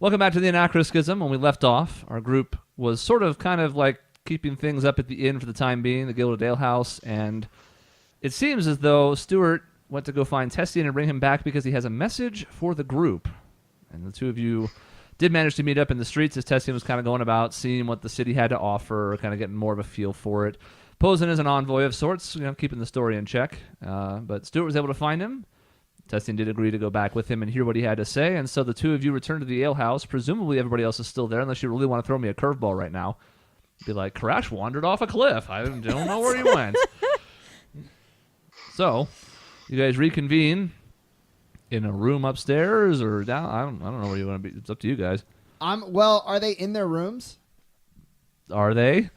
Welcome back to the Anachroschism. When we left off, our group was sort of kind of like keeping things up at the inn for the time being, the Gilded Ale House, and it seems as though Stuart went to go find Tessian and bring him back because he has a message for the group. And the two of you did manage to meet up in the streets as Tessian was kind of going about, seeing what the city had to offer, kind of getting more of a feel for it. Posing as an envoy of sorts, keeping the story in check. But Stuart was able to find him. Tessian did agree to go back with him and hear what he had to say, and so the two of you returned to the alehouse. Presumably everybody else is still there, unless you really want to throw me a curveball right now. Be like, Crash wandered off a cliff. I don't know where he went. So, you guys reconvene in a room upstairs or down. I don't know where you want to be. It's up to you guys. Well, are they in their rooms? Are they?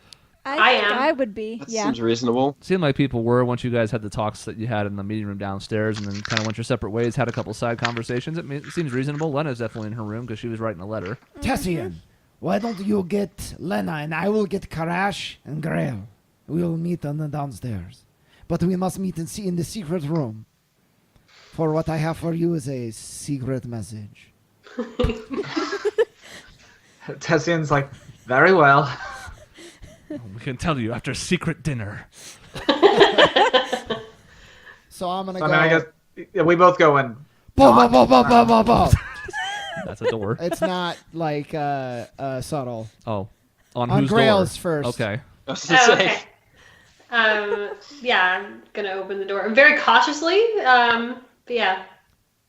I am. I would be. That Yeah. seems reasonable. Seemed like people were once you guys had the talks that you had in the meeting room downstairs and then kind of went your separate ways, had a couple side conversations. It seems reasonable. Lena's definitely in her room because she was writing a letter. Tessian, why don't you get Lena and I will get Karash and Grail. We will meet on the downstairs. But we must meet in the secret room. For what I have for you is a secret message. Tessian's like, very well. We can tell you after secret dinner. So I'm going to So, go... I guess we both go in. That's a door. It's not like subtle. Oh. On On whose Grail's door? first. Okay. I was gonna say, Okay. Yeah, I'm gonna open the door very cautiously. But yeah.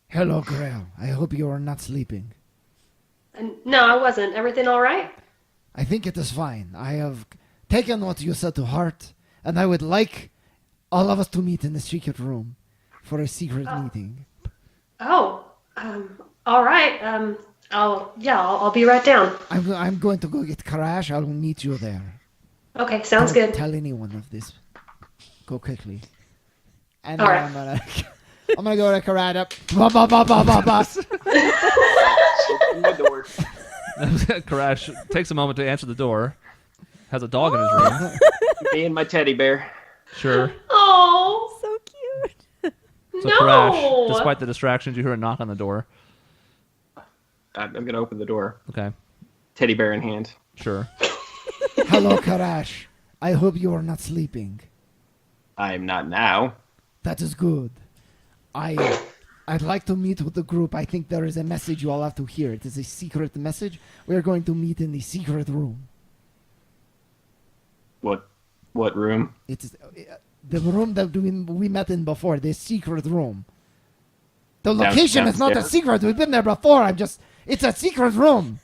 Hello, Grail. I hope you are not sleeping. No, I wasn't. Everything all right? I think it is fine. I have taken what you said to heart, and I would like all of us to meet in the secret room for a secret meeting. Oh, all right. I'll be right down. I'm going to go get Karash. I will meet you there. Okay, sounds Don't good. tell anyone of this. Go quickly. And All then right. I'm gonna go to Karada. Ba, ba, ba, ba, ba, ba. open my door. Karash takes a moment to answer the door. Has a dog in his room. Me and my teddy bear. Sure. Oh, So cute. So no. Karash, despite the distractions, you hear a knock on the door. I'm gonna open the door. Okay. Teddy bear in hand. Sure. Hello, Karash. I hope you are not sleeping. I am not now. That is good. I'd like to meet with the group. I think there is a message you all have to hear. It is a secret message. We are going to meet in the secret room. What room? It is the room that we met in before. The secret room. The location is not a downstairs? secret. We've been there before. It's a secret room.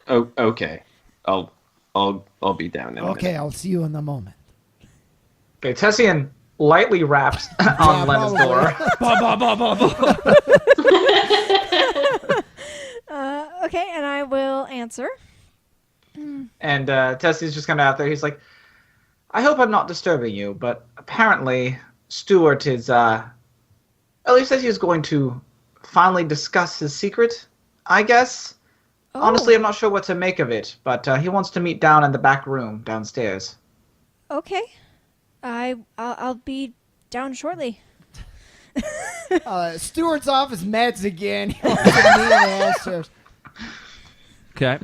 Oh, okay. I'll be down in a Okay, I'll see you in a moment. Okay, Tessian lightly raps on Lena's door. Ba, ba, ba, ba, ba. Okay, and I will answer. And Tessian's just kind of out there. He's like, I hope I'm not disturbing you, but apparently Stuart is, well, he says he's going to finally discuss his secret, I guess. Oh. Honestly, I'm not sure what to make of it, but he wants to meet down in the back room downstairs. Okay. I'll be down shortly. Stuart's off his meds again. He wants to meet in the answers. Okay.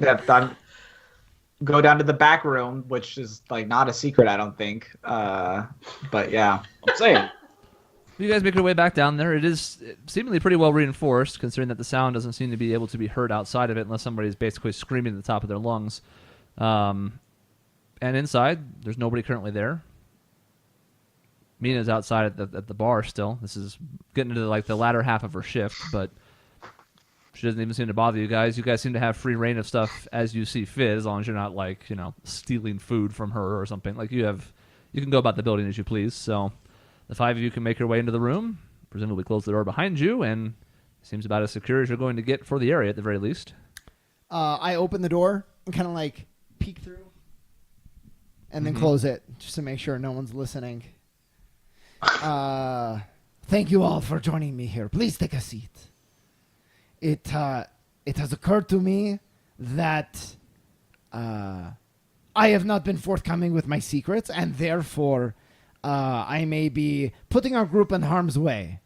Go down to the back room, which is like not a secret, I don't think. But yeah. I'm saying. You guys make your way back down there. It is seemingly pretty well reinforced, considering that the sound doesn't seem to be able to be heard outside of it unless somebody's basically screaming at the top of their lungs. And inside, there's nobody currently there. Mina's outside at the bar still. This is getting into like the latter half of her shift, but she doesn't even seem to bother you guys. You guys seem to have free reign of stuff as you see fit, as long as you're not like, stealing food from her or something. Like you can go about the building as you please. So the five of you can make your way into the room, presumably close the door behind you, and it seems about as secure as you're going to get for the area at the very least. I open the door and kind of like peek through and then close it just to make sure no one's listening. Thank you all for joining me here. Please take a seat. It has occurred to me that I have not been forthcoming with my secrets, and therefore I may be putting our group in harm's way,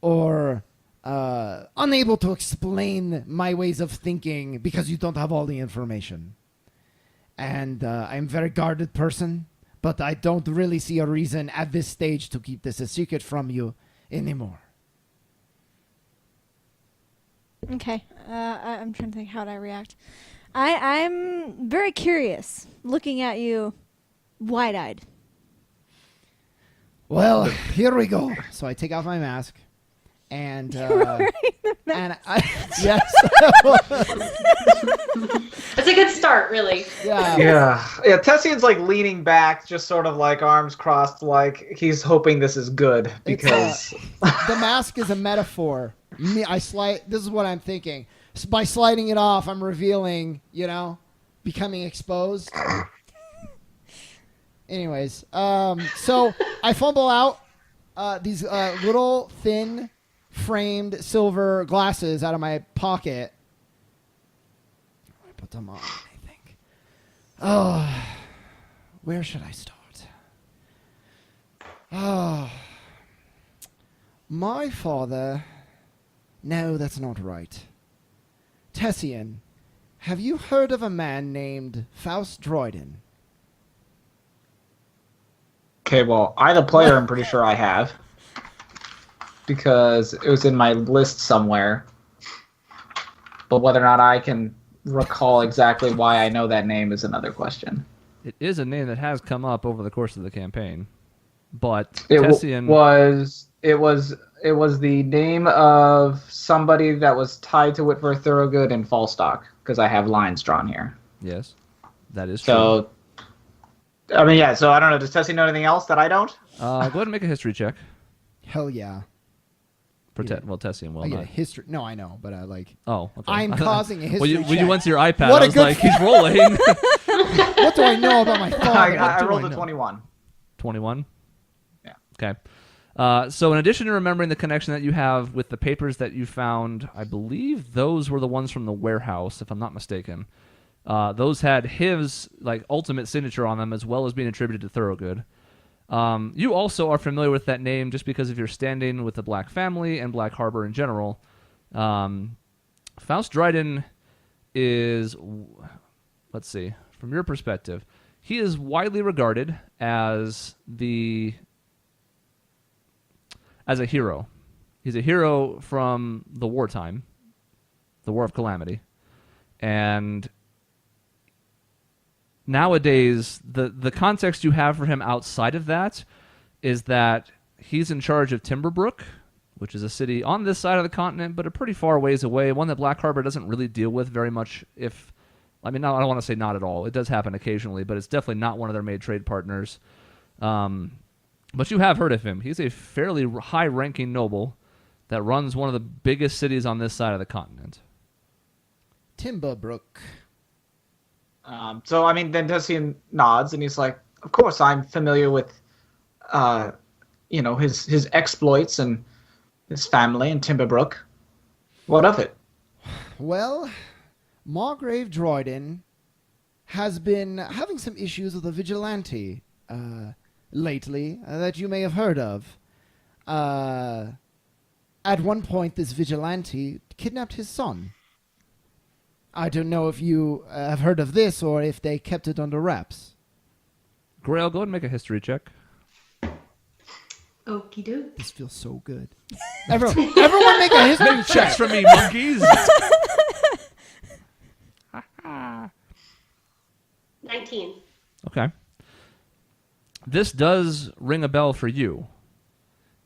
or unable to explain my ways of thinking because you don't have all the information. And I'm a very guarded person, but I don't really see a reason at this stage to keep this a secret from you anymore. Okay. I'm trying to think how would I react. I'm very curious, looking at you, wide-eyed. Well, here we go. So I take off my mask, and and yes, That's a good start, really. yeah. Yeah. Tessian's like leaning back, just sort of like arms crossed, like he's hoping this is good because The mask is a metaphor. This is what I'm thinking. By sliding it off, I'm revealing, becoming exposed. Anyways, so I fumble out these little thin framed silver glasses out of my pocket. I put them on, I think. Oh, where should I start? Oh, my father. No, that's not right. Tessian, have you heard of a man named Faust Droiden? okay, well, I the player, I'm pretty sure I have. Because it was in my list somewhere. But whether or not I can recall exactly why I know that name is another question. It is a name that has come up over the course of the campaign, but It Tessian was the name of somebody that was tied to Whitver Thorogood in Falstock, because I have lines drawn here. Yes, that is true. So, I mean, yeah, so I don't know. Does Tessie know anything else that I don't? Go ahead and make a history check. Hell yeah. Well, Tessian will I get not. a history. No, I know, but Oh, okay. I'm causing a Well, history when you check. went to your iPad, What I a was good like, he's rolling. What do I know about my father? I What do rolled a know? 21. 21? Yeah. Okay. So in addition to remembering the connection that you have with the papers that you found, I believe those were the ones from the warehouse, if I'm not mistaken. Those had his ultimate signature on them, as well as being attributed to Thorogood. You also are familiar with that name just because of your standing with the Black family and Black Harbor in general. Faust Dryden is, let's see, from your perspective, he is widely regarded as a hero. He's a hero from the wartime, the War of Calamity, and nowadays the context you have for him outside of that is that he's in charge of Timberbrook, which is a city on this side of the continent, but a pretty far ways away, one that Black Harbor doesn't really deal with very much. I don't want to say not at all. It does happen occasionally, but it's definitely not one of their main trade partners. But you have heard of him. He's a fairly high-ranking noble that runs one of the biggest cities on this side of the continent. Timberbrook. So, I mean, then Tessian nods, and he's like, of course, I'm familiar with, his exploits and his family in Timberbrook. What of it? Well, Margrave Droiden has been having some issues with a vigilante lately that you may have heard of. At one point, this vigilante kidnapped his son. I don't know if you have heard of this or if they kept it under wraps. Grail, go ahead and make a history check. Okie doke. This feels so good. Everyone make a history check. Checks from me, monkeys! 19. Okay. This does ring a bell for you.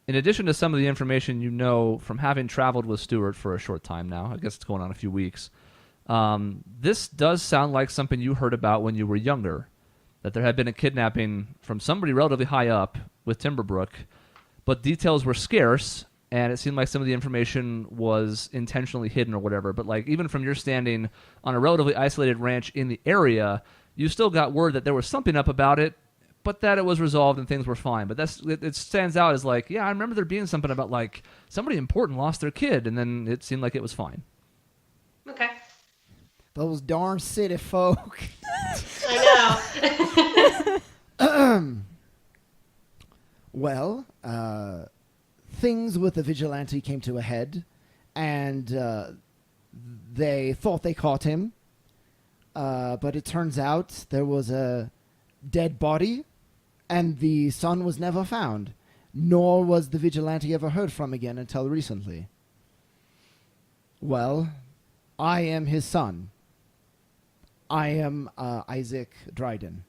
In addition to some of the information you know from having traveled with Stuart for a short time now, I guess it's going on a few weeks, this does sound like something you heard about when you were younger, that there had been a kidnapping from somebody relatively high up with Timberbrook, but details were scarce, and it seemed like some of the information was intentionally hidden or whatever. But even from your standing on a relatively isolated ranch in the area, you still got word that there was something up about it, but that it was resolved and things were fine. But it stands out as I remember there being something about somebody important lost their kid, and then it seemed like it was fine. Okay. Those darn city folk. I know. Well, things with the vigilante came to a head, and they thought they caught him, but it turns out there was a dead body, and the son was never found, nor was the vigilante ever heard from again until recently. Well, I am his son. I am Isaac Dryden.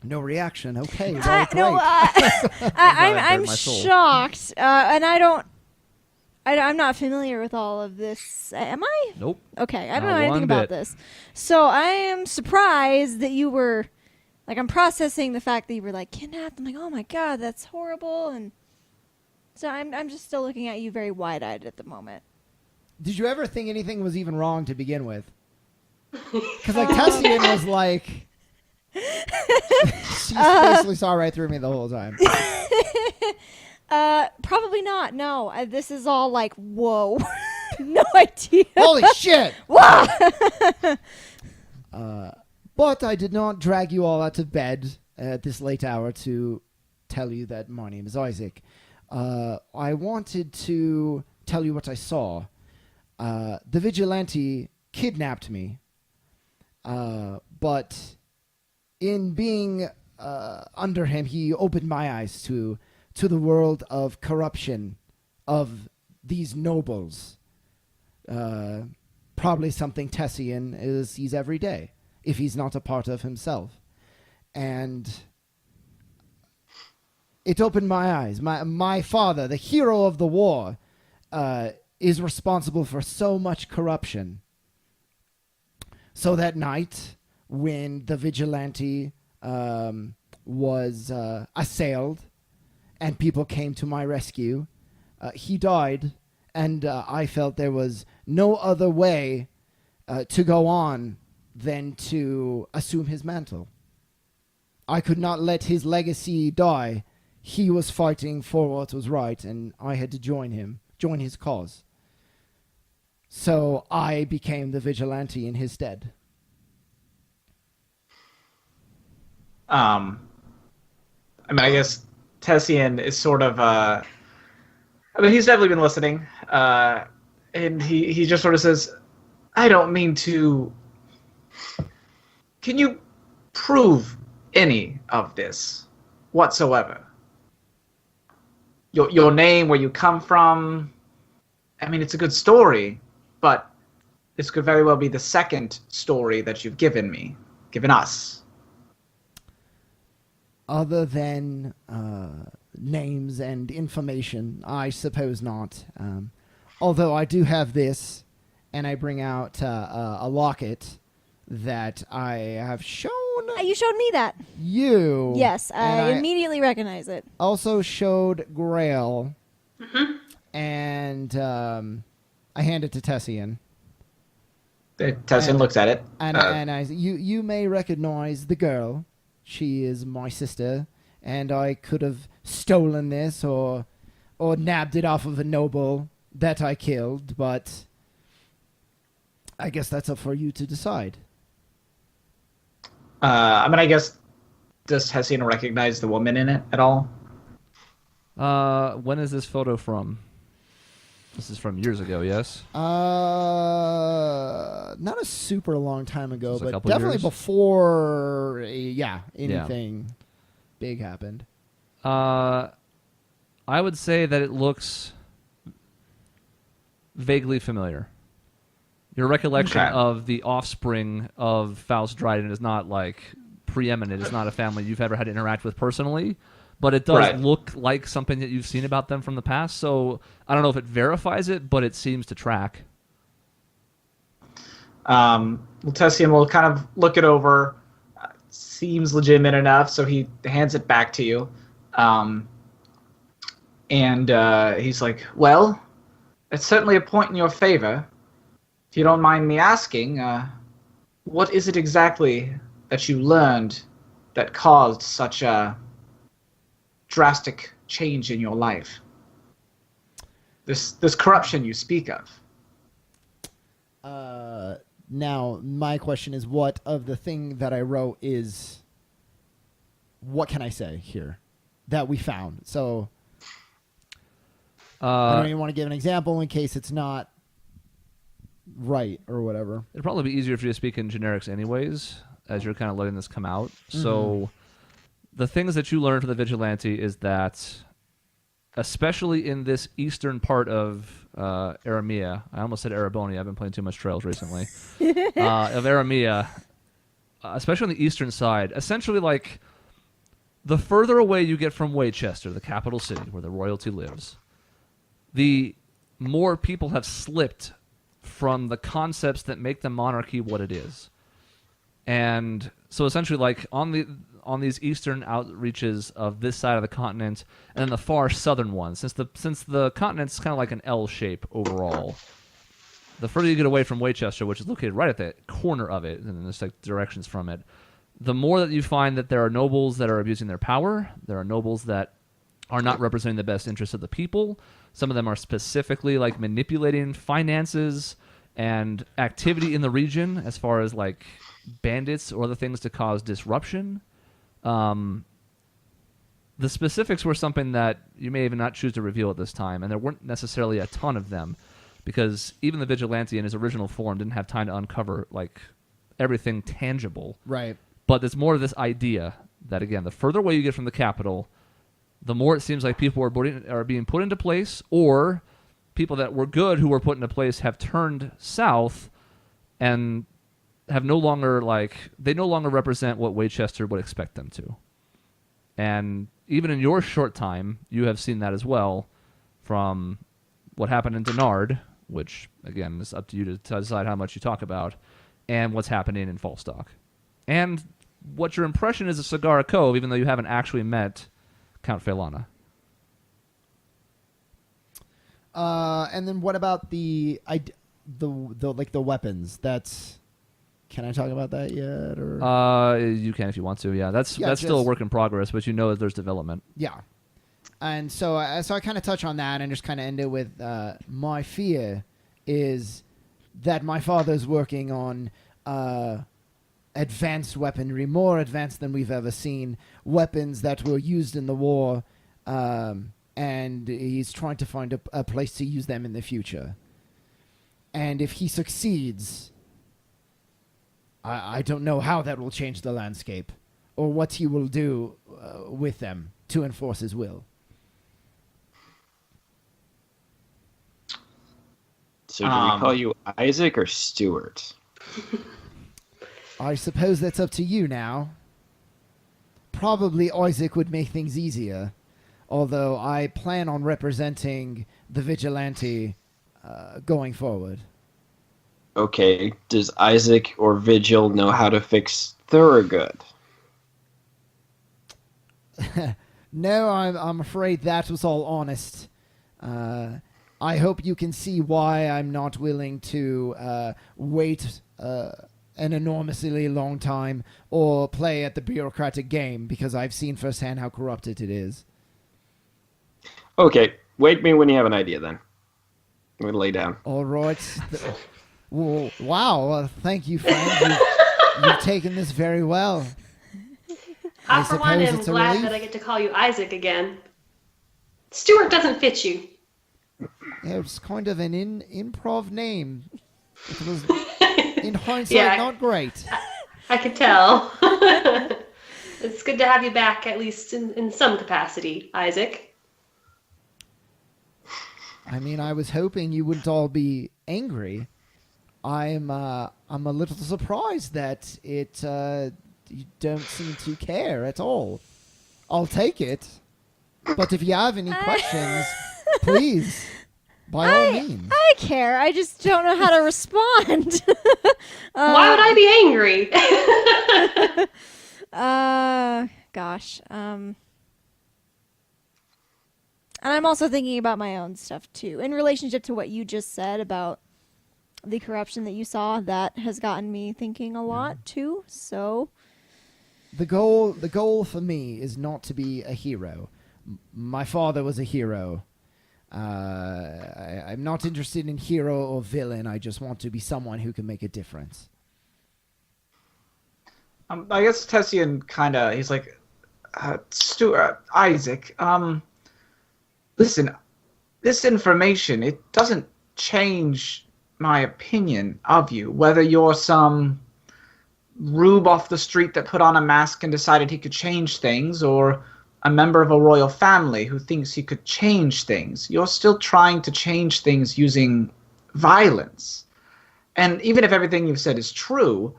No reaction. Okay, well, great. No, I'm my soul. shocked, and I'm not familiar with all of this. Am I? Nope. Okay, I don't Not know anything one about bit. this. So I am surprised that you were, like, I'm processing the fact that you were, like, kidnapped. I'm like, oh my god, that's horrible. And so I'm just still looking at you very wide-eyed at the moment. Did you ever think anything was even wrong to begin with? Because, like, Tessian was like... she basically saw right through me the whole time. Probably not. No, this is all like, whoa. No idea. Holy shit! Wow. But I did not drag you all out of bed at this late hour to tell you that my name is Isaac. I wanted to tell you what I saw. The vigilante kidnapped me, but in being under him, he opened my eyes to the world of corruption of these nobles. Probably something Tessian sees every day, if he's not a part of himself. And it opened my eyes. My father, the hero of the war, is responsible for so much corruption. So that night, when the vigilante was assailed and people came to my rescue, he died, and I felt there was no other way to go on than to assume his mantle. I could not let his legacy die. He was fighting for what was right, and I had to join his cause. So I became the vigilante in his stead. I mean, I guess Tessian is sort of, I mean, he's definitely been listening, and he just sort of says, I don't mean to... Can you prove any of this whatsoever? Your name, where you come from, I mean, it's a good story, but this could very well be the second story that you've given us. Other than names and information, I suppose not. Although I do have this, and I bring out a locket that I have shown You showed me that. you. Yes, and I immediately recognize it. also showed Grail, Mm-hmm. and I hand it to Tessian. Tessian looks at it. And I you may recognize the girl. She is my sister, and I could have stolen this or nabbed it off of a noble that I killed, but I guess that's up for you to decide. I mean, I guess, does Tessian recognize the woman in it at all? When is this photo from? This is from years ago, yes? Not a super long time ago, Just a but couple definitely years? before, anything big happened. I would say that it looks vaguely familiar. Your recollection Okay. of the offspring of Faust Dryden is not like preeminent. It's not a family you've ever had to interact with personally, but it does Right. look like something that you've seen about them from the past. So I don't know if it verifies it, but it seems to track. Tessian will kind of look it over. Seems legitimate enough, so he hands it back to you. And he's like, well, it's certainly a point in your favor. If you don't mind me asking, what is it exactly that you learned that caused such a drastic change in your life? This corruption you speak of. Now, my question is, what of the thing that I wrote is... What can I say here that we found? So... I don't even want to give an example in case it's not right or whatever. It'd probably be easier if you just speak in generics anyways, as you're kind of letting this come out. So the things that you learn from the vigilante is that, especially in this eastern part of Aramea, I almost said Arabonia, I've been playing too much Trails recently, of Aramea, especially on the eastern side, essentially like the further away you get from Waychester, the capital city where the royalty lives, the more people have slipped from the concepts that make the monarchy what it is. And so essentially like on these eastern outreaches of this side of the continent and then the far southern one, since the continent's kind of like an L shape overall, the further you get away from Waychester, which is located right at the corner of it, and there's like directions from it, the more that you find that there are nobles that are abusing their power, there are nobles that are not representing the best interests of the people. Some of them are specifically like manipulating finances and activity in the region as far as like bandits or other things to cause disruption. The specifics were something that you may even not choose to reveal at this time, and there weren't necessarily a ton of them because even the vigilante in his original form didn't have time to uncover like everything tangible. Right. But there's more of this idea that, again, the further away you get from the capital, the more it seems like people are being put into place, or people that were good who were put into place have turned south and have no longer represent what Waychester would expect them to. And even in your short time, you have seen that as well from what happened in Denard, which, again, is up to you to decide how much you talk about, and what's happening in Falstock. And what your impression is of Cigar Cove, even though you haven't actually met Count Phelana. And then what about the weapons? Can I talk about that yet? Or you can if you want to. Yeah, that's still a just- work in progress, but you know that there's development. Yeah. And so I kind of touch on that and just kind of end it with my fear is that my father's working on advanced weaponry, more advanced than we've ever seen, weapons that were used in the war, and he's trying to find a place to use them in the future. And if he succeeds, I don't know how that will change the landscape or what he will do with them to enforce his will. So do we call you Isaac or Stuart? I suppose that's up to you now. Probably Isaac would make things easier, although I plan on representing the vigilante going forward. Okay, does Isaac or Vigil know how to fix Thorogood? No, I'm afraid that was all honest. I hope you can see why I'm not willing to wait an enormously long time or play at the bureaucratic game, because I've seen firsthand how corrupted it is. Okay, wake me when you have an idea then. I'm going to lay down. All right. Well, wow. Thank you, friend. You've taken this very well. I for one, suppose am it's a glad relief. that I get to call you Isaac again. Stuart doesn't fit you. Yeah, it's kind of an improv name. It was, in hindsight, Yeah. not great. I could tell. It's good to have you back, at least in some capacity, Isaac. I mean, I was hoping you wouldn't all be angry. I'm a little surprised that you don't seem to care at all. I'll take it. But if you have any questions, please, by all means. I care. I just don't know how to respond. Why would I be angry? Gosh. And I'm also thinking about my own stuff too, in relationship to what you just said about the corruption that you saw. That has gotten me thinking a lot too. So The goal for me is not to be a hero. My father was a hero. I'm not interested in hero or villain. I just want to be someone who can make a difference. I guess Tessian kind of, he's like, Stuart, Isaac, listen, this information, it doesn't change my opinion of you. Whether you're some rube off the street that put on a mask and decided he could change things, or a member of a royal family who thinks he could change things, you're still trying to change things using violence. And even if everything you've said is true,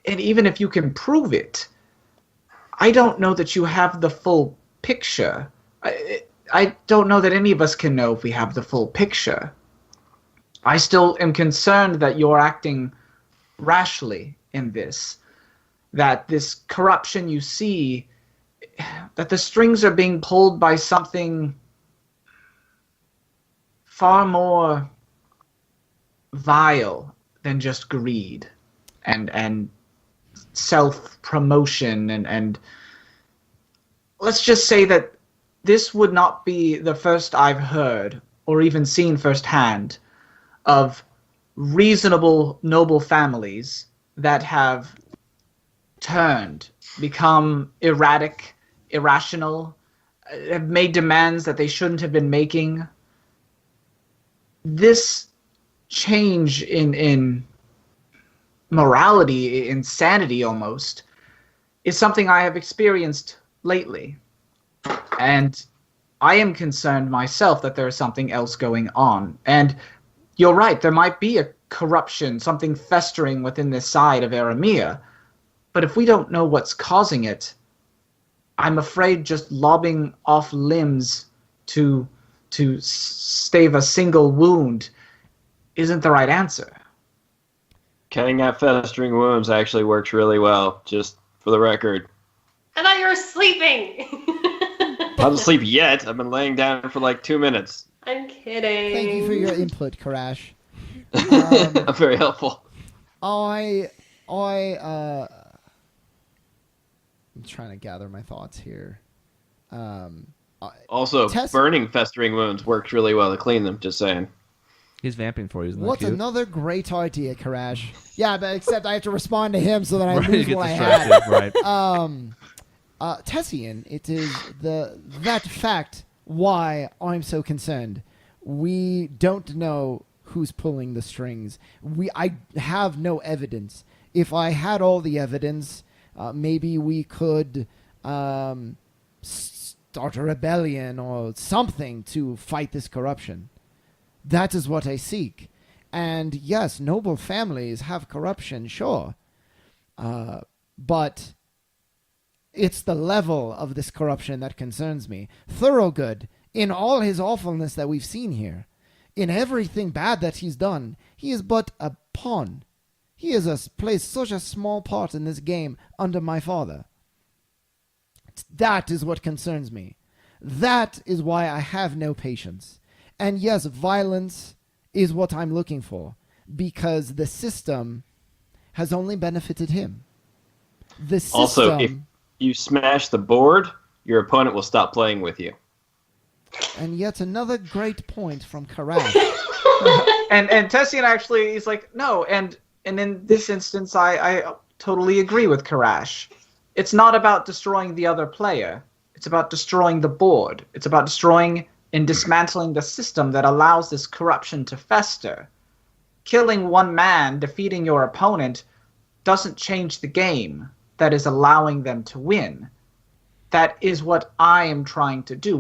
and even if you can prove it, I don't know that you have the full picture. I don't know that any of us can know if we have the full picture. I still am concerned that you're acting rashly in this, that this corruption you see, that the strings are being pulled by something far more vile than just greed and self-promotion and let's just say that this would not be the first I've heard or even seen firsthand of reasonable, noble families that have become erratic, irrational, have made demands that they shouldn't have been making. This change in morality, insanity almost, is something I have experienced lately. And I am concerned myself that there is something else going on. And you're right, there might be a corruption, something festering within this side of Aramea. But if we don't know what's causing it, I'm afraid just lobbing off limbs to stave a single wound isn't the right answer. Cutting out festering wounds actually works really well, just for the record. I thought you were sleeping. I haven't sleep yet. I've been laying down for like 2 minutes. I'm kidding. Thank you for your input, Karash. I'm very helpful. I'm trying to gather my thoughts here. Also, Tess- burning festering wounds works really well to clean them, just saying. He's vamping for you. Isn't that What's cute? another great idea, Karash? Yeah, but except I have to respond to him so that I Right, you lose get what I distracted, had. right. Tessian, it is that fact why I'm so concerned. We don't know who's pulling the strings. I have no evidence. If I had all the evidence, maybe we could start a rebellion or something to fight this corruption. That is what I seek. And yes, noble families have corruption, sure. But it's the level of this corruption that concerns me. Thorogood, in all his awfulness that we've seen here, in everything bad that he's done, he is but a pawn. He has plays such a small part in this game under my father. That is what concerns me. That is why I have no patience. And yes, violence is what I'm looking for, because the system has only benefited him. The system... Also, if you smash the board, your opponent will stop playing with you. And yet another great point from Karash. And Tessian actually is like, no, and in this instance, I totally agree with Karash. It's not about destroying the other player. It's about destroying the board. It's about destroying and dismantling the system that allows this corruption to fester. Killing one man, defeating your opponent, doesn't change the game that is allowing them to win. That is what I am trying to do.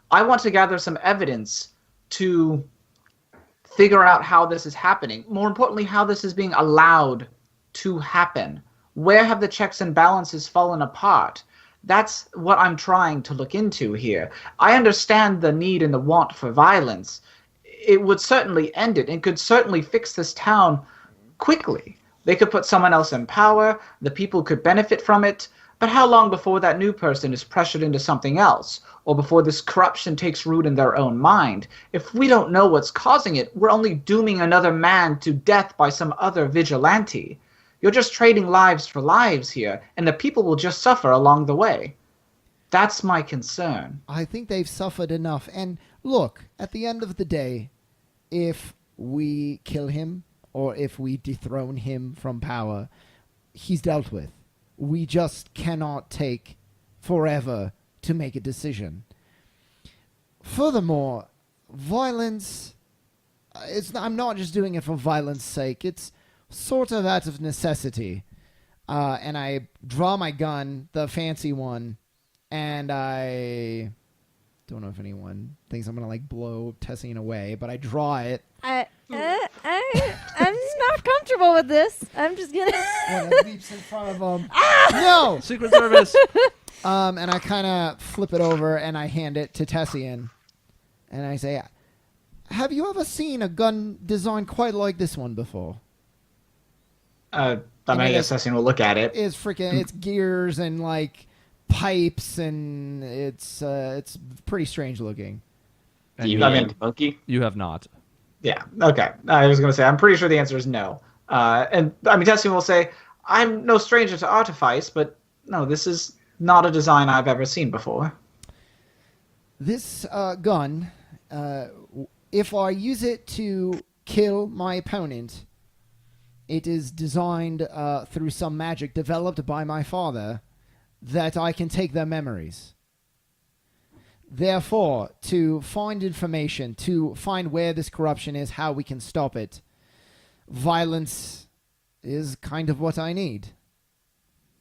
I want to gather some evidence to figure out how this is happening. More importantly, how this is being allowed to happen. Where have the checks and balances fallen apart? That's what I'm trying to look into here. I understand the need and the want for violence. It would certainly end it and could certainly fix this town quickly. They could put someone else in power, the people could benefit from it, but how long before that new person is pressured into something else, or before this corruption takes root in their own mind? If we don't know what's causing it, we're only dooming another man to death by some other vigilante. You're just trading lives for lives here, and the people will just suffer along the way. That's my concern. I think they've suffered enough. And look, at the end of the day, if we kill him or if we dethrone him from power, he's dealt with. We just cannot take forever to make a decision. Furthermore, violence... I'm not just doing it for violence sake. It's sort of out of necessity. And I draw my gun, the fancy one, and I don't know if anyone thinks I'm gonna blow Tessian away, but I draw it. I'm not comfortable with this. I'm just gonna. When it leaps in front of them. No. Secret Service. And I kind of flip it over and I hand it to Tessian, and I say, "Have you ever seen a gun designed quite like this one before?" I guess Tessian will look at it. It's gears and pipes, and it's pretty strange looking. And You you, mean monkey? you have not. Yeah. Okay. I was going to say, I'm pretty sure the answer is no. Tessian will say, I'm no stranger to artifice, but no, this is not a design I've ever seen before. This gun, if I use it to kill my opponent, it is designed through some magic developed by my father that I can take their memories. Therefore, to find information, to find where this corruption is, how we can stop it, violence is kind of what I need.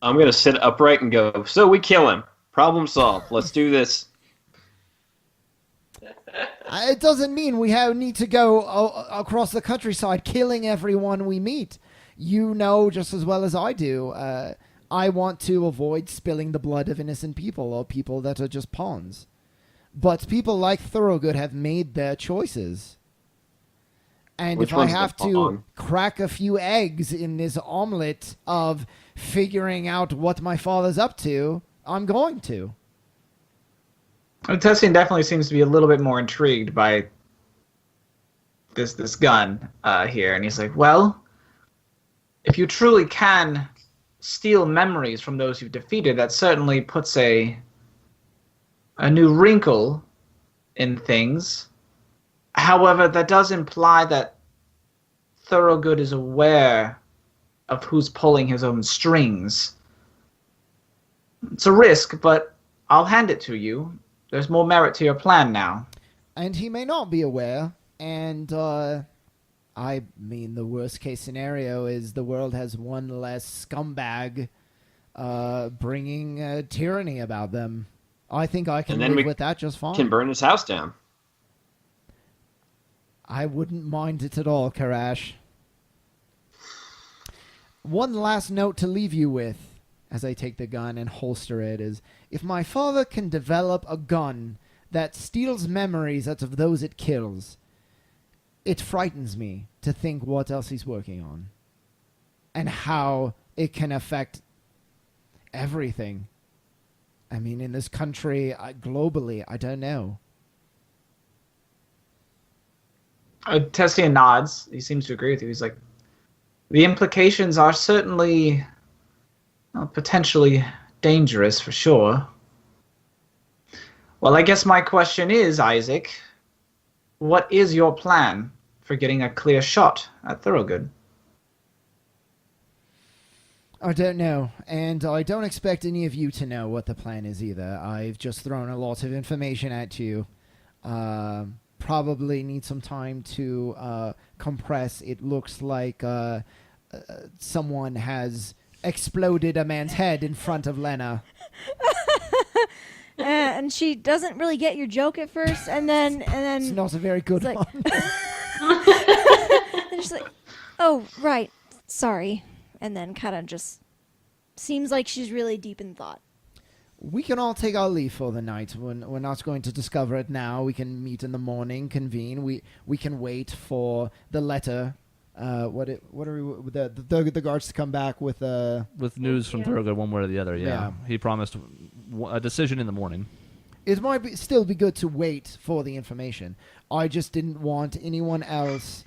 I'm going to sit upright and go, so we kill him. Problem solved. Let's do this. It doesn't mean we need to go across the countryside killing everyone we meet. You know just as well as I do. I want to avoid spilling the blood of innocent people or people that are just pawns. But people like Thorogood have made their choices. And Which if I one's the have to pawn? crack a few eggs in this omelet of figuring out what my father's up to, I'm going to. Tessian definitely seems to be a little bit more intrigued by this gun here, and he's like, well, if you truly can steal memories from those you've defeated, that certainly puts a new wrinkle in things. However, that does imply that Thorogood is aware of who's pulling his own strings. It's a risk, but I'll hand it to you. There's more merit to your plan now. And he may not be aware, and the worst case scenario is the world has one less scumbag bringing tyranny about them. I think I can And then live we with that just fine. Can burn his house down. I wouldn't mind it at all, Karash. One last note to leave you with, as I take the gun and holster it, is if my father can develop a gun that steals memories out of those it kills, it frightens me to think what else he's working on and how it can affect everything. I mean, in this country, globally, I don't know. Tessian nods. He seems to agree with you. He's like, the implications are certainly potentially dangerous for sure. Well, I guess my question is, Isaac, what is your plan for getting a clear shot at Thorogood? I don't know, and I don't expect any of you to know what the plan is either. I've just thrown a lot of information at you. Probably need some time to compress. It looks like someone has exploded a man's head in front of Lena. And she doesn't really get your joke at first, and then It's not a very good like- one. and she's like, "Oh, right, sorry," and then kind of just seems like she's really deep in thought. We can all take our leave for the night. We're not going to discover it now. We can meet in the morning, convene. We can wait for the letter. The guards to come back with With news from Thorogood one way or the other, yeah. He promised a decision in the morning. It might still be good to wait for the information. I just didn't want anyone else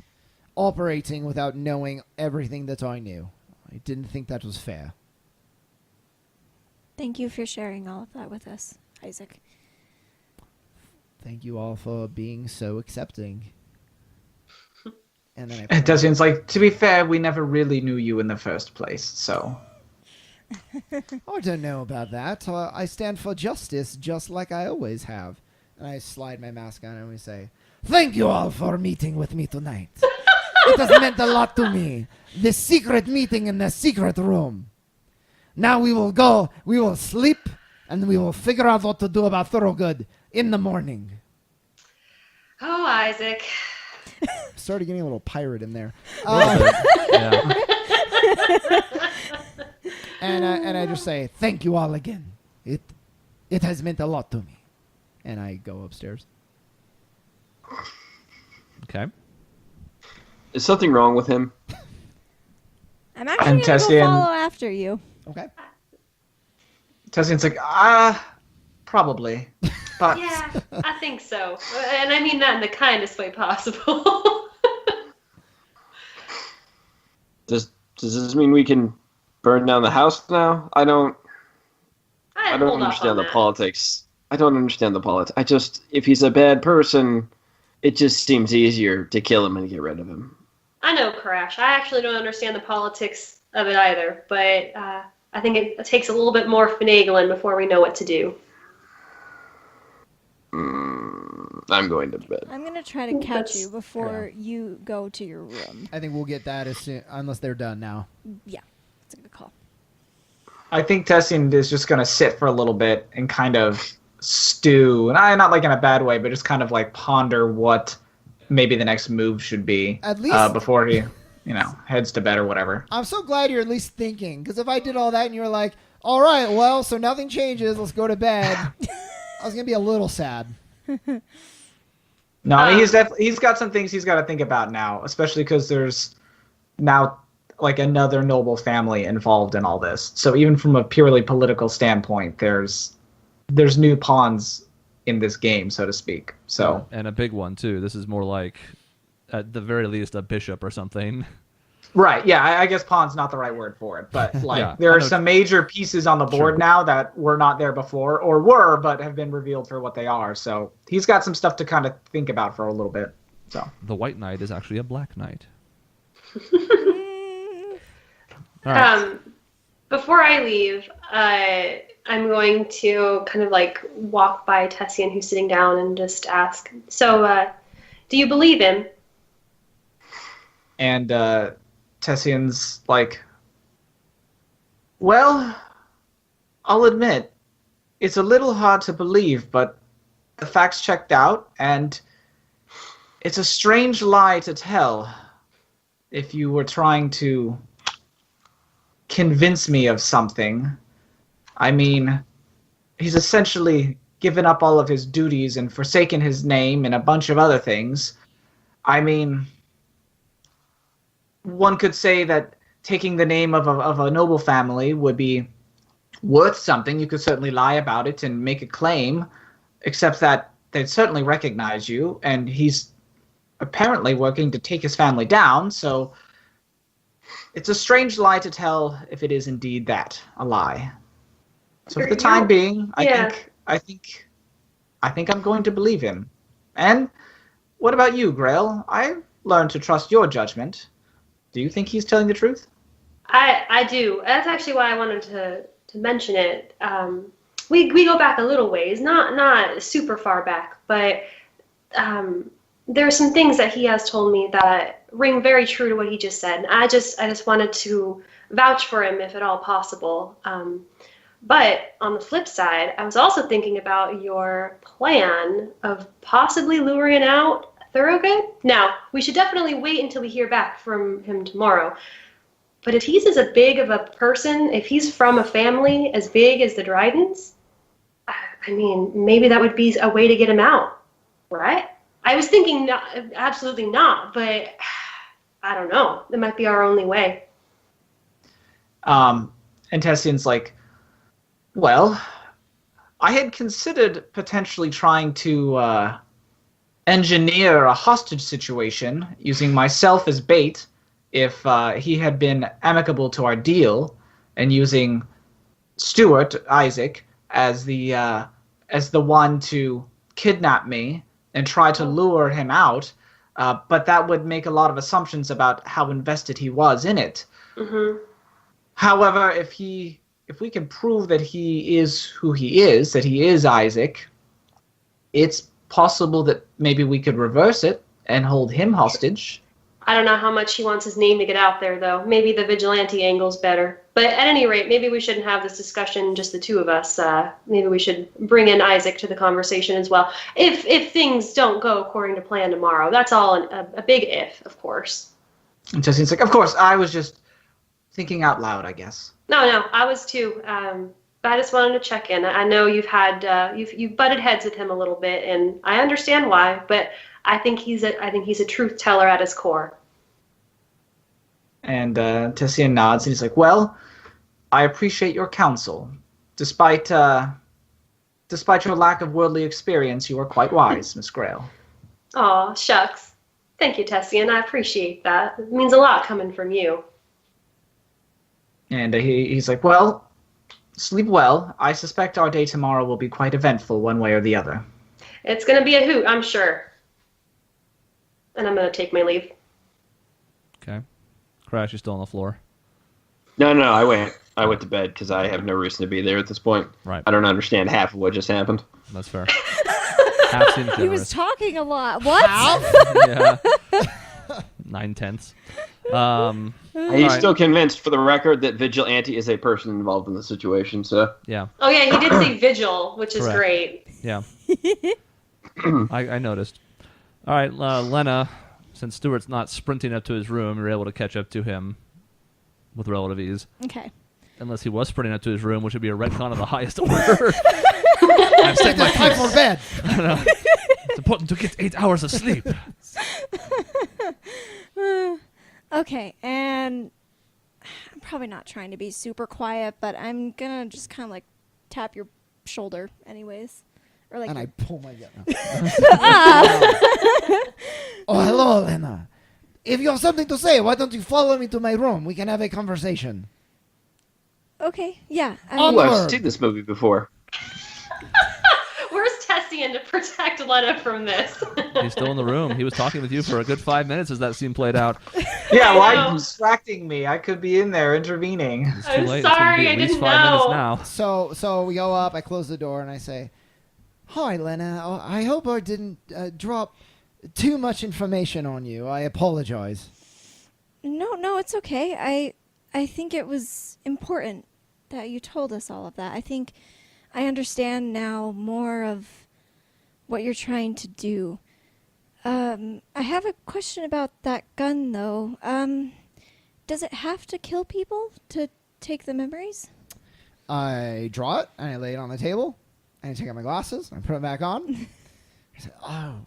operating without knowing everything that I knew. I didn't think that was fair. Thank you for sharing all of that with us, Isaac. Thank you all for being so accepting. And then And Tessian's like, to be fair, we never really knew you in the first place, so... I don't know about that. I stand for justice just like I always have. And I slide my mask on and we say, "Thank you all for meeting with me tonight. It has meant a lot to me. This secret meeting in the secret room. Now we will go, we will sleep, and we will figure out what to do about Thorogood in the morning." Oh, Isaac. Started getting a little pirate in there. Yeah. And I just say, "Thank you all again. It has meant a lot to me." And I go upstairs. Okay. Is something wrong with him? I'm actually going to go Tessian- follow after you. Okay. Tessian's like, probably. But Yeah, I think so. And I mean that in the kindest way possible. Does this mean we can burn down the house now? I don't I'd hold off understand on the that. politics. I don't understand the politics. If he's a bad person, it just seems easier to kill him and get rid of him. I know, Karash. I actually don't understand the politics of it either, but I think it takes a little bit more finagling before we know what to do. I'm going to bed. I'm going to try to catch That's- you before you go to your room. I think we'll get that as soon, unless they're done now. Yeah, that's a good call. I think Tessian is just going to sit for a little bit and kind of stew. And not like in a bad way, but just kind of like ponder what maybe the next move should be. At least- before he, heads to bed or whatever. I'm so glad you're at least thinking, because if I did all that and you're like, "All right, well, so nothing changes, let's go to bed," I was going to be a little sad. No, I mean, he's got some things he's got to think about now, especially because there's now like another noble family involved in all this. So even from a purely political standpoint, there's new pawns in this game, so to speak. So And a big one too. This is more like, at the very least, a bishop or something. right, yeah, I guess pawn's not the right word for it, but like Yeah, there I are know. some major pieces on the board Sure. now that were not there before, or were but have been revealed for what they are. So he's got some stuff to kind of think about for a little bit. So The White Knight is actually a Black Knight. All right. Before I leave, I'm going to kind of like walk by Tessian, who's sitting down, and just ask, "So, do you believe him?" And Tessian's like, "Well, I'll admit, it's a little hard to believe, but the facts checked out, and it's a strange lie to tell if you were trying to convince me of something. I mean, he's essentially given up all of his duties and forsaken his name and a bunch of other things. I mean, one could say that taking the name of a noble family would be worth something. You could certainly lie about it and make a claim, except that they'd certainly recognize you, and he's apparently working to take his family down, so it's a strange lie to tell if it is indeed that, a lie. So for the time being, Yeah. I think I'm going to believe him. And what about you, Grail? I learned to trust your judgment. Do you think he's telling the truth? I do. That's actually why I wanted to mention it. We go back a little ways, not super far back, but there are some things that he has told me that ring very true to what he just said. And I just wanted to vouch for him if at all possible. But on the flip side, I was also thinking about your plan of possibly luring out Thorogood. Now, we should definitely wait until we hear back from him tomorrow. But if he's as big of a person, if he's from a family as big as the Drydens, I mean, maybe that would be a way to get him out, right? I was thinking absolutely not, but I don't know. It might be our only way. And Tessian's like, well, I had considered potentially trying to engineer a hostage situation using myself as bait if he had been amicable to our deal, and using Stuart, Isaac, as the one to kidnap me and try to lure him out, but that would make a lot of assumptions about how invested he was in it. Mm-hmm. However, if we can prove that he is who he is, that he is Isaac, it's possible that maybe we could reverse it and hold him hostage. I don't know how much he wants his name to get out there, though. Maybe the vigilante angle's better. But at any rate, maybe we shouldn't have this discussion, just the two of us. Maybe we should bring in Isaac to the conversation as well. If things don't go according to plan tomorrow. That's all a big if, of course. And Tessian's like, of course, I was just thinking out loud, I guess. No, I was too. But I just wanted to check in. I know you've had you've butted heads with him a little bit, and I understand why. But I think he's a truth teller at his core. And Tessian nods, and he's like, "Well, I appreciate your counsel. Despite your lack of worldly experience, you are quite wise, Miss Grail." Aw, shucks. Thank you, Tessian. I appreciate that. It means a lot coming from you. And he's like, "Well, sleep well. I suspect our day tomorrow will be quite eventful, one way or the other." It's gonna be a hoot, I'm sure. And I'm gonna take my leave. Okay. Crash, you're still on the floor. No, I went to bed because I have no reason to be there at this point. Right. I don't understand half of what just happened. That's fair. Half seems He was generous. talking a lot. What? Yeah. 9/10. Are you Alright. still convinced, for the record, that Vigilante is a person involved in the situation? So Yeah. Oh yeah, he did say vigil, which is Correct. great. Yeah. I noticed. All right, Lena, since Stuart's not sprinting up to his room, you're able to catch up to him with relative ease. Okay. Unless he was sprinting up to his room, which would be a retcon of the highest order. I've set my Time for bed. It's important to get 8 hours of sleep. Okay, and I'm probably not trying to be super quiet, but I'm gonna just kind of like tap your shoulder, anyways, or like. And I pull my gun out. Oh, hello, Elena. If you have something to say, why don't you follow me to my room? We can have a conversation. Okay, yeah. Ooh, Onward. I've seen this movie before. Where's Tessian to protect Lena from this? He's still in the room. He was talking with you for a good 5 minutes as that scene played out. Yeah, why are know. you distracting me? I could be in there intervening. It's too I'm late. It's gonna sorry, be I at least didn't 5 minutes know. now. So we go up, I close the door, and I say, "Hi, Lena. I hope I didn't drop too much information on you. I apologize." No, it's okay. I think it was important that you told us all of that. I think I understand now more of what you're trying to do. I have a question about that gun, though. Does it have to kill people to take the memories? I draw it, and I lay it on the table, and I take out my glasses, and I put them back on. I say, "Oh,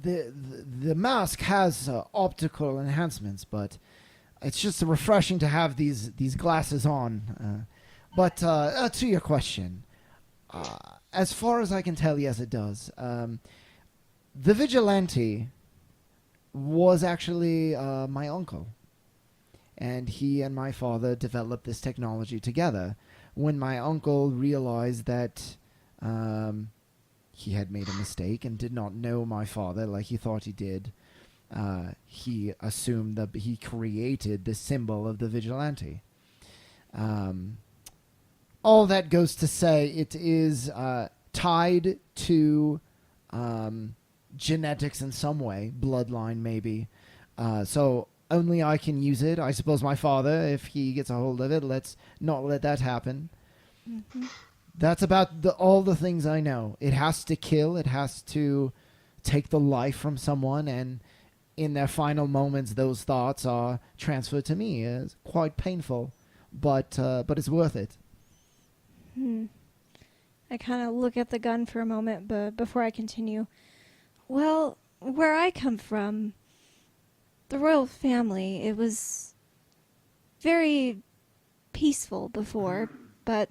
the mask has optical enhancements, but it's just refreshing to have these glasses on." But to your question, as far as I can tell, yes, it does. The vigilante was actually my uncle, and he and my father developed this technology together. When my uncle realized that he had made a mistake and did not know my father like he thought he did, he assumed that he created the symbol of the vigilante. All that goes to say it is tied to genetics in some way, bloodline maybe. So only I can use it. I suppose my father, if he gets a hold of it, let's not let that happen. Mm-hmm. That's about all the things I know. It has to kill. It has to take the life from someone, and in their final moments, those thoughts are transferred to me. It's quite painful, but it's worth it. I kind of look at the gun for a moment, but before I continue, well, where I come from, the royal family, it was very peaceful before, but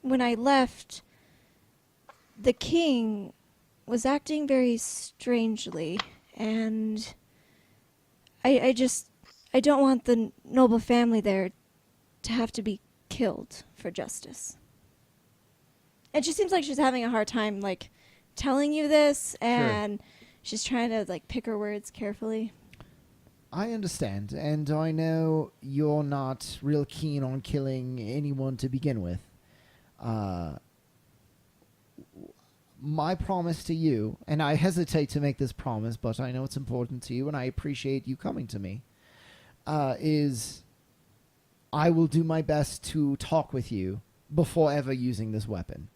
when I left, the king was acting very strangely, and I don't want the noble family there to have to be killed for justice. It just seems like she's having a hard time, like, telling you this, and she's trying to, like, pick her words carefully. I understand, and I know you're not real keen on killing anyone to begin with. my promise to you, and I hesitate to make this promise, but I know it's important to you, and I appreciate you coming to me, is I will do my best to talk with you before ever using this weapon.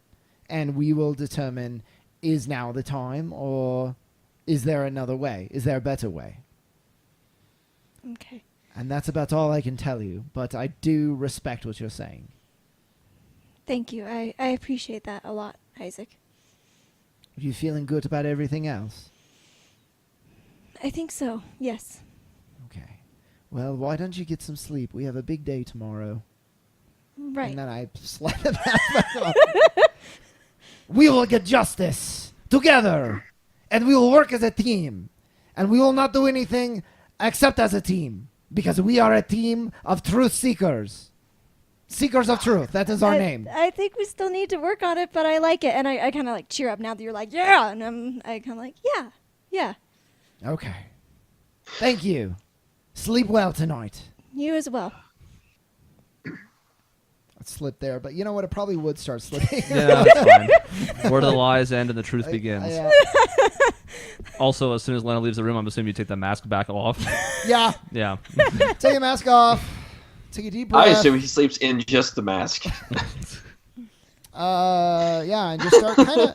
And we will determine, is now the time, or is there another way? Is there a better way? Okay. And that's about all I can tell you, but I do respect what you're saying. Thank you. I appreciate that a lot, Isaac. Are you feeling good about everything else? I think so, yes. Okay. Well, why don't you get some sleep? We have a big day tomorrow. Right. And then I slap the mask on. We will get justice together, and we will work as a team, and we will not do anything except as a team, because we are a team of truth seekers. Seekers of truth. That is our name. I think we still need to work on it, but I like it. And I kind of like cheer up now that you're like, yeah. And I kind of like, yeah. Okay. Thank you. Sleep well tonight. You as well. It slipped there, but you know what? It probably would start slipping. Yeah, that's fine. Where do the lies end and the truth begins. Also, as soon as Lena leaves the room, I'm assuming you take the mask back off. Yeah. Yeah. Take your mask off. Take a deep breath. I assume he sleeps in just the mask. Yeah, and just start kind of.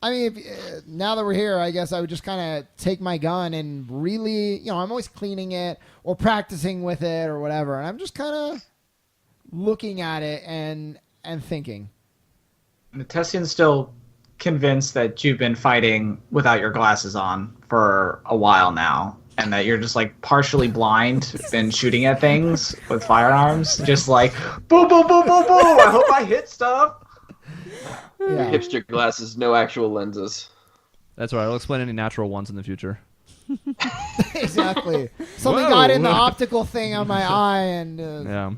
I mean, now that we're here, I guess I would just kind of take my gun and really, I'm always cleaning it or practicing with it or whatever, and I'm just kind of looking at it and thinking. Tessian's still convinced that you've been fighting without your glasses on for a while now, and that you're just like partially blind and shooting at things with firearms, just like boom, boom, boom, boom, boom. I hope I hit stuff. Yeah. Hipster glasses, no actual lenses. That's right. I'll explain any natural ones in the future. Exactly. Something Whoa. got in the optical thing on my eye, and Yeah.